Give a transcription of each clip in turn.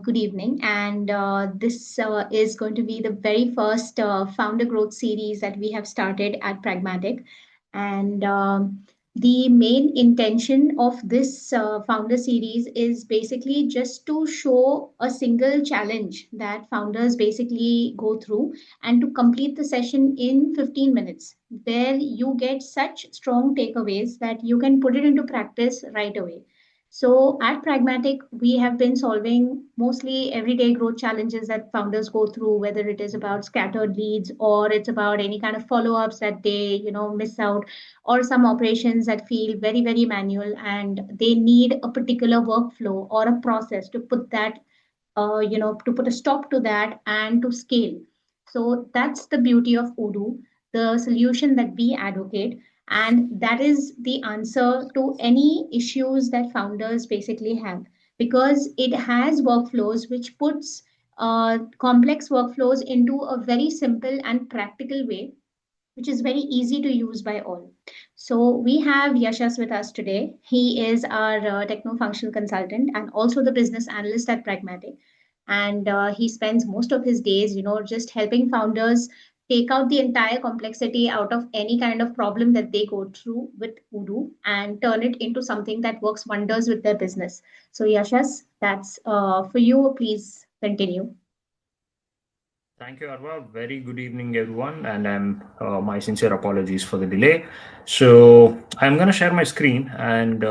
good evening. And this is going to be the very first founder growth series that we have started at Pragmatic. And the main intention of this founder series is basically just to show a single challenge that founders basically go through and to complete the session in 15 minutes, where you get such strong takeaways that you can put it into practice right away. So at Pragmatic, we have been solving mostly everyday growth challenges that founders go through, whether it is about scattered leads or it's about any kind of follow-ups that they, miss out, or some operations that feel very, very manual and they need a particular workflow or a process to put that, to put a stop to that and to scale. So that's the beauty of Odoo, the solution that we advocate. And that is the answer to any issues that founders basically have, because it has workflows which puts complex workflows into a very simple and practical way, which is very easy to use by all. So we have Yashas with us today. He is our techno-functional consultant and also the business analyst at Pragmatic. And he spends most of his days, just helping founders take out the entire complexity out of any kind of problem that they go through with Odoo and turn it into something that works wonders with their business. So Yashas, that's for you. Please continue. Thank you, 𝗪𝗏. Very good evening, everyone, and my sincere apologies for the delay. So I'm going to share my screen, and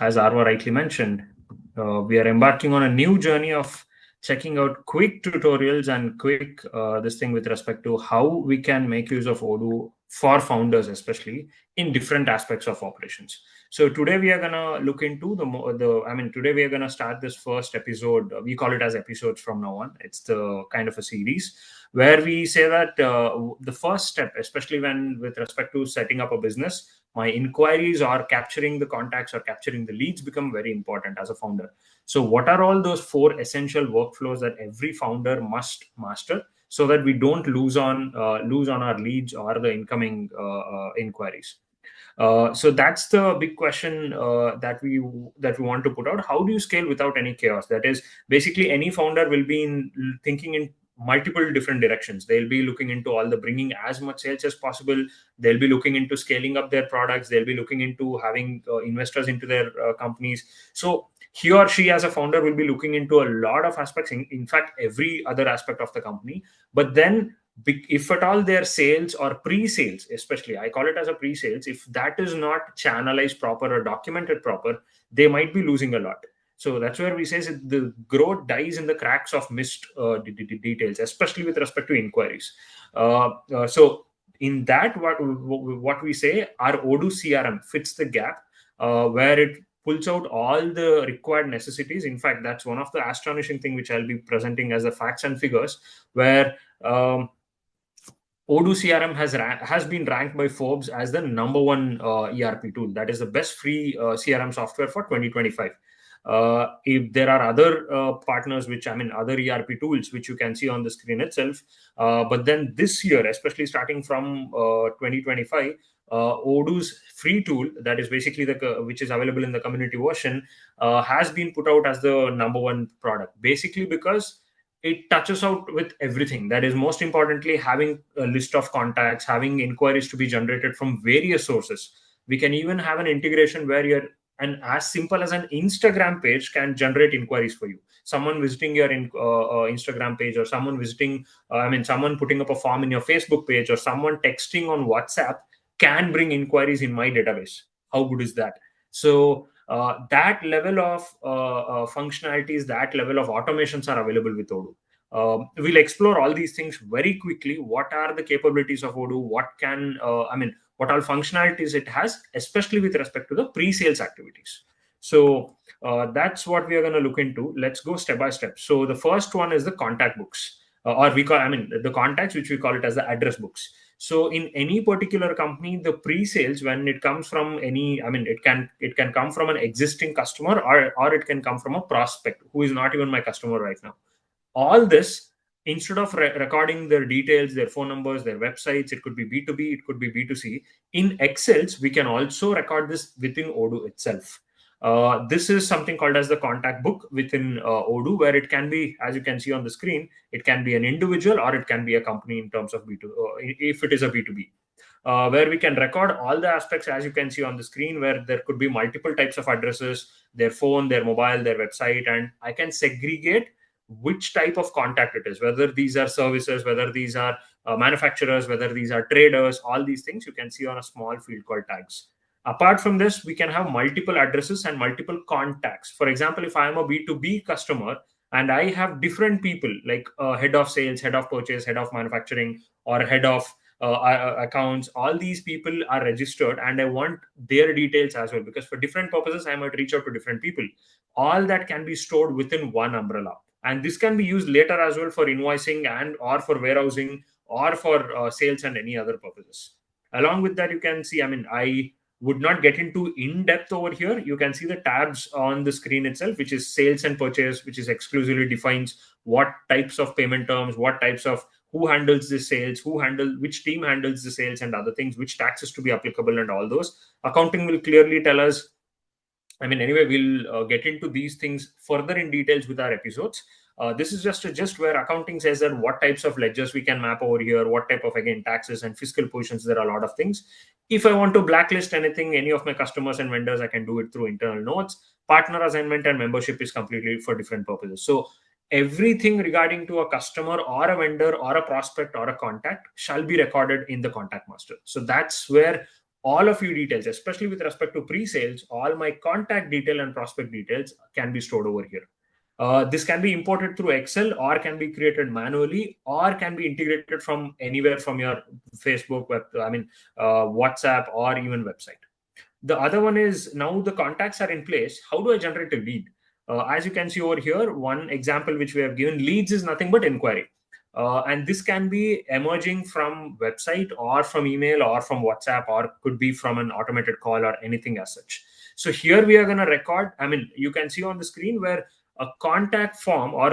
as 𝗪𝗏 rightly mentioned, we are embarking on a new journey of checking out quick tutorials and quick this thing with respect to how we can make use of Odoo for founders, especially in different aspects of operations. So today we are going to look into today we are going to start this first episode. We call it as episodes from now on. It's the kind of a series where we say that the first step, especially when with respect to setting up a business, my inquiries or capturing the contacts or capturing the leads become very important as a founder. So what are all those 4 essential workflows that every founder must master so that we don't lose on our leads or the incoming inquiries? So that's the big question that we want to put out. How do you scale without any chaos? That is, basically any founder will be thinking in multiple different directions. They'll be looking into all the bringing as much sales as possible. They'll be looking into scaling up their products. They'll be looking into having investors into their companies. So he or she as a founder will be looking into a lot of aspects, in fact, every other aspect of the company. But then if at all their sales or pre-sales, especially I call it as a pre-sales, if that is not channelized proper or documented proper, they might be losing a lot. So that's where we say the growth dies in the cracks of missed details, especially with respect to inquiries. So in that, what we say, our Odoo CRM fits the gap where it pulls out all the required necessities. In fact, that's one of the astonishing thing which I'll be presenting as the facts and figures, where Odoo CRM has been ranked by Forbes as the #1 ERP tool. That is the best free CRM software for 2025. If there are other partners, other ERP tools, which you can see on the screen itself. But then this year, especially starting from 2025, Odoo's free tool, that is basically which is available in the community version, has been put out as the #1 product, basically because it touches out with everything. That is, most importantly, having a list of contacts, having inquiries to be generated from various sources. We can even have an integration where as simple as an Instagram page can generate inquiries for you. Someone visiting your Instagram page, or someone visiting, someone putting up a form in your Facebook page, or someone texting on WhatsApp can bring inquiries in my database. How good is that? So that level of functionalities, that level of automations are available with Odoo. We'll explore all these things very quickly. What are the capabilities of Odoo? What all functionalities it has, especially with respect to the pre-sales activities. So that's what we are going to look into. Let's go step by step. So the first one is the contact books, the contacts, which we call it as the address books. So in any particular company, the pre-sales, when it comes from it can come from an existing customer, or it can come from a prospect who is not even my customer right now. All this, instead of recording their details, their phone numbers, their websites, it could be B2B, it could be B2C. In Excel, we can also record this within Odoo itself. This is something called as the contact book within Odoo, where it can be, as you can see on the screen, it can be an individual or it can be a company in terms of B2, if it is a B2B. Where we can record all the aspects, as you can see on the screen, where there could be multiple types of addresses, their phone, their mobile, their website, and I can segregate which type of contact it is, whether these are services, whether these are manufacturers, whether these are traders, all these things you can see on a small field called tags. Apart from this, we can have multiple addresses and multiple contacts. For example, if I am a B2B customer and I have different people like head of sales, head of purchase, head of manufacturing, or head of accounts, all these people are registered and I want their details as well, because for different purposes I might reach out to different people. All that can be stored within one umbrella, and this can be used later as well for invoicing and or for warehousing or for sales and any other purposes. Along with that, you can see, I would not get into in depth over here. You can see the tabs on the screen itself, which is sales and purchase, which is exclusively defines what types of payment terms, what types of, who handles the sales, which team handles the sales and other things, which taxes to be applicable, and all those. Accounting will clearly tell us. Anyway, we'll get into these things further in details with our episodes. This is just a gist where accounting says that what types of ledgers we can map over here, what type of, again, taxes and fiscal positions. There are a lot of things. If I want to blacklist anything, any of my customers and vendors, I can do it through internal notes. Partner assignment and membership is completely for different purposes. So everything regarding to a customer or a vendor or a prospect or a contact shall be recorded in the contact master. So that's where all of your details, especially with respect to pre-sales, all my contact detail and prospect details can be stored over here. This can be imported through Excel or can be created manually or can be integrated from anywhere from your Facebook, WhatsApp, or even website. The other one is, now the contacts are in place. How do I generate a lead? As you can see over here, one example which we have given, leads is nothing but inquiry. And this can be emerging from website or from email or from WhatsApp, or could be from an automated call or anything as such. So here we are going to record, you can see on the screen where a contact form or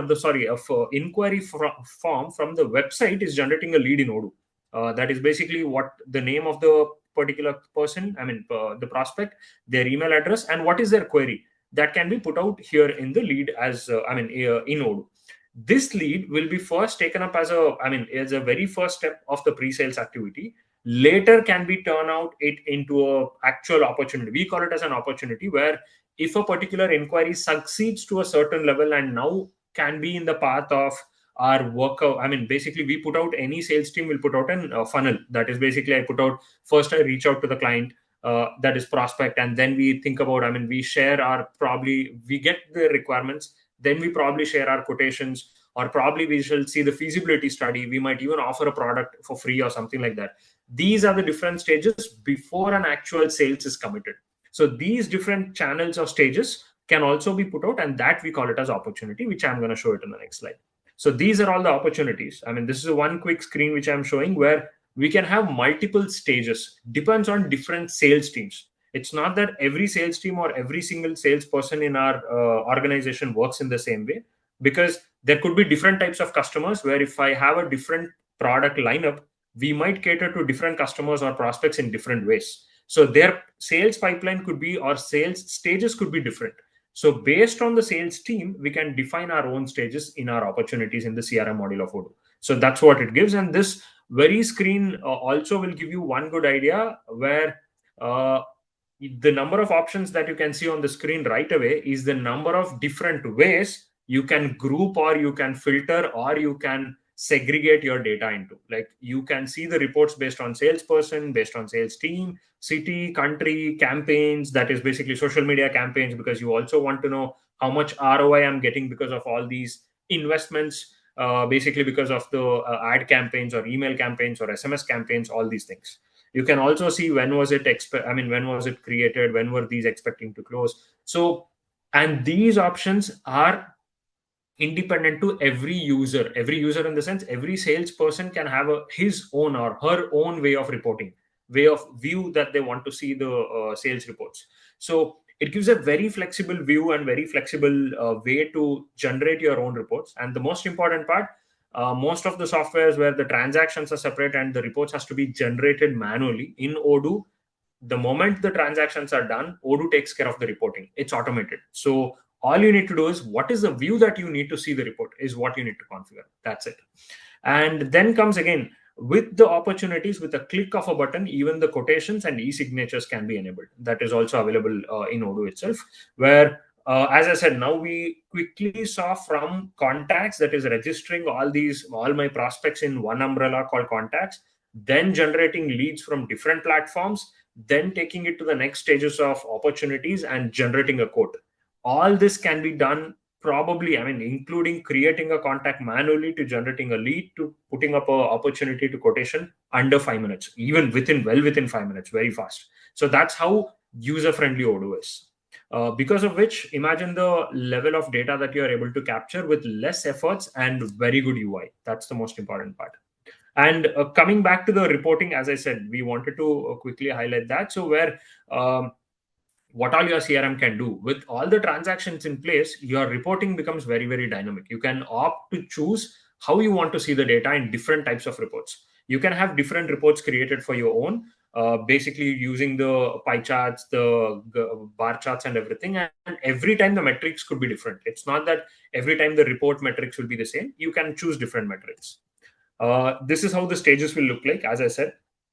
inquiry form from the website is generating a lead in Odoo. That is basically what the name of the particular person, the prospect, their email address, and what is their query. That can be put out here in the lead as, in Odoo. This lead will be first taken up as a very first step of the pre-sales activity. Later can be turned out into a actual opportunity. We call it as an opportunity, where if a particular inquiry succeeds to a certain level and now can be in the path of our work. Basically we put out, any sales team will put out a funnel. That is basically, I put out, first I reach out to the client, that is prospect, and then we think about, we share we get the requirements, then we probably share our quotations, or probably we shall see the feasibility study. We might even offer a product for free or something like that. These are the different stages before an actual sales is committed. So these different channels or stages can also be put out, and that we call it as opportunity, which I'm going to show it in the next slide. So these are all the opportunities. This is a one quick screen which I'm showing, where we can have multiple stages. Depends on different sales teams. It's not that every sales team or every single salesperson in our organization works in the same way, because there could be different types of customers, where if I have a different product lineup, we might cater to different customers or prospects in different ways. So their sales pipeline could be, or sales stages could be different. So based on the sales team, we can define our own stages in our opportunities in the CRM module of Odoo. So that's what it gives. And this very screen also will give you one good idea, where the number of options that you can see on the screen right away is the number of different ways you can group, or you can filter, or you can segregate your data into. Like, you can see the reports based on salesperson, based on sales team, city, country, campaigns, that is basically social media campaigns, because you also want to know how much ROI I'm getting because of all these investments, basically because of the ad campaigns or email campaigns or SMS campaigns, all these things. You can also see when was it created, when were these expecting to close. So, and these options are independent to every user in the sense, every salesperson can have his own or her own way of reporting, way of view that they want to see the sales reports. So it gives a very flexible view and very flexible way to generate your own reports. And the most important part, most of the softwares where the transactions are separate and the reports has to be generated manually, in Odoo, the moment the transactions are done, Odoo takes care of the reporting. It's automated. So all you need to do is what is the view that you need to see the report is what you need to configure. That's it. And then comes again with the opportunities, with a click of a button, even the quotations and e-signatures can be enabled. That is also available in Odoo itself, where as I said, now we quickly saw from contacts, that is registering all my prospects in one umbrella called contacts, then generating leads from different platforms, then taking it to the next stages of opportunities and generating a quote. All this can be done probably, including creating a contact manually to generating a lead to putting up an opportunity to quotation under 5 minutes, even within 5 minutes, very fast. So that's how user-friendly Odoo is. Because of which, imagine the level of data that you are able to capture with less efforts and very good UI. That's the most important part. And coming back to the reporting, as I said, we wanted to quickly highlight that. So where what all your CRM can do with all the transactions in place, your reporting becomes very, very dynamic. You can opt to choose how you want to see the data in different types of reports. You can have different reports created for your own, basically using the pie charts, the bar charts and everything. And every time the metrics could be different. It's not that every time the report metrics will be the same. You can choose different metrics. This is how the stages will look like, as I said.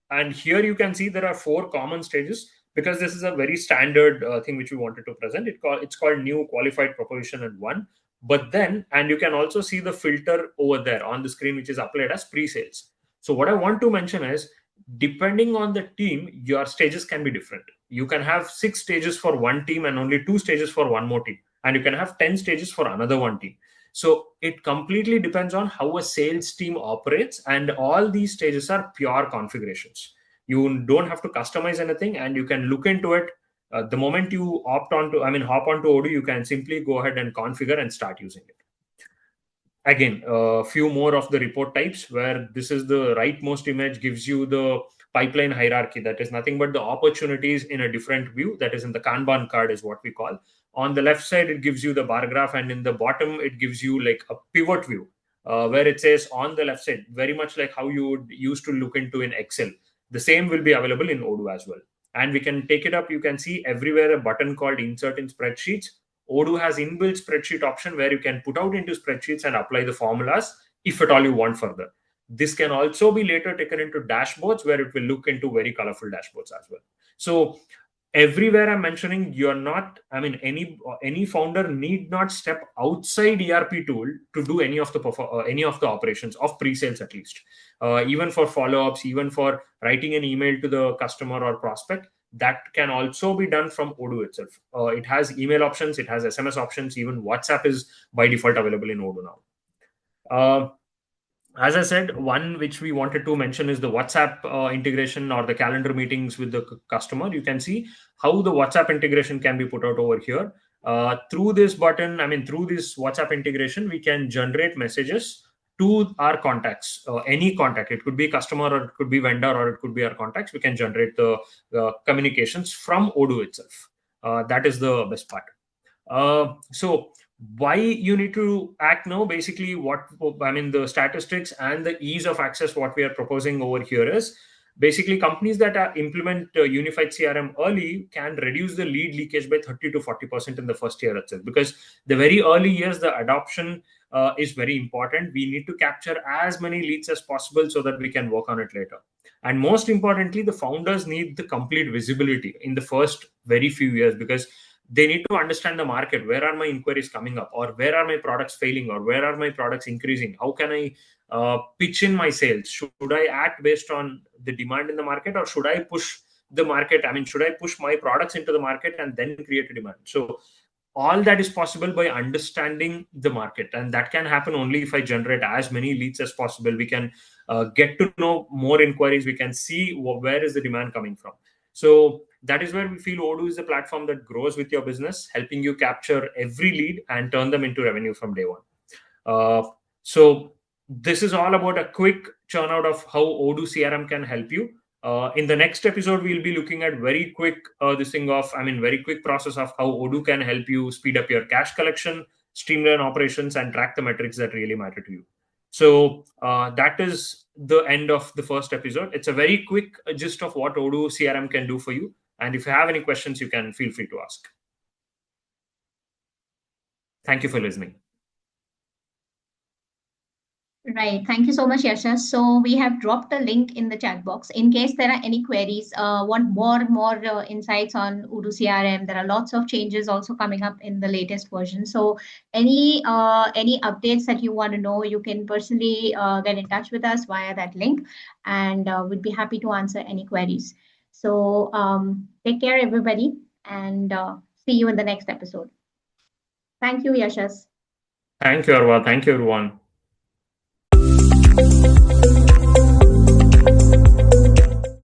And here you can see there are 4 common stages, because this is a very standard thing which we wanted to present. It's called new qualified proposition and 1. But then, and you can also see the filter over there on the screen, which is applied as pre-sales. So what I want to mention is, depending on the team, your stages can be different. You can have 6 stages for one team and only 2 stages for one more team. And you can have 10 stages for another one team. So it completely depends on how a sales team operates, and all these stages are pure configurations. You don't have to customize anything, and you can look into it. The moment you hop onto Odoo, you can simply go ahead and configure and start using it. Again, a few more of the report types, where this is the rightmost image, gives you the pipeline hierarchy. That is nothing but the opportunities in a different view. That is in the Kanban card is what we call. On the left side, it gives you the bar graph, and in the bottom, it gives you like a pivot view, where it says on the left side, very much like how you would used to look into in Excel. The same will be available in Odoo as well. And we can take it up. You can see everywhere a button called Insert in Spreadsheets. Odoo has inbuilt spreadsheet option where you can put out into spreadsheets and apply the formulas if at all you want further. This can also be later taken into dashboards, where it will look into very colorful dashboards as well. So everywhere I'm mentioning, you're not, any founder need not step outside ERP tool to do any of the operations of pre-sales, at least. Even for follow-ups, even for writing an email to the customer or prospect, that can also be done from Odoo itself. It has email options, it has SMS options, even WhatsApp is by default available in Odoo now. As I said, one which we wanted to mention is the WhatsApp integration or the calendar meetings with the customer. You can see how the WhatsApp integration can be put out over here. Through this button, through this WhatsApp integration, we can generate messages to our contacts, any contact. It could be customer, or it could be vendor, or it could be our contacts. We can generate the communications from Odoo itself. That is the best part. So why you need to act now? Basically, the statistics and the ease of access, what we are proposing over here is, basically companies that implement unified CRM early can reduce the lead leakage by 30 to 40% in the first year itself, because the very early years, the adoption is very important. We need to capture as many leads as possible so that we can work on it later. And most importantly, the founders need the complete visibility in the first very few years, because they need to understand the market. Where are my inquiries coming up, or where are my products failing, or where are my products increasing? How can I pitch in my sales? Should I act based on the demand in the market, or should I push the market? Should I push my products into the market and then create a demand? So all that is possible by understanding the market, and that can happen only if I generate as many leads as possible. We can get to know more inquiries. We can see where is the demand coming from. So that is where we feel Odoo is the platform that grows with your business, helping you capture every lead and turn them into revenue from day one. So this is all about a quick churn out of how Odoo CRM can help you. In the next episode, we'll be looking at very quick very quick process of how Odoo can help you speed up your cash collection, streamline operations, and track the metrics that really matter to you. So that is the end of the first episode. It's a very quick gist of what Odoo CRM can do for you. And if you have any questions, you can feel free to ask. Thank you for listening. Right. Thank you so much, Yasha. So we have dropped a link in the chat box in case there are any queries, want more insights on Odoo CRM. There are lots of changes also coming up in the latest version. So any updates that you want to know, you can personally get in touch with us via that link, and we'd be happy to answer any queries. So take care, everybody, and see you in the next episode. Thank you, Yashas. Thank you, Arwa. Thank you, everyone.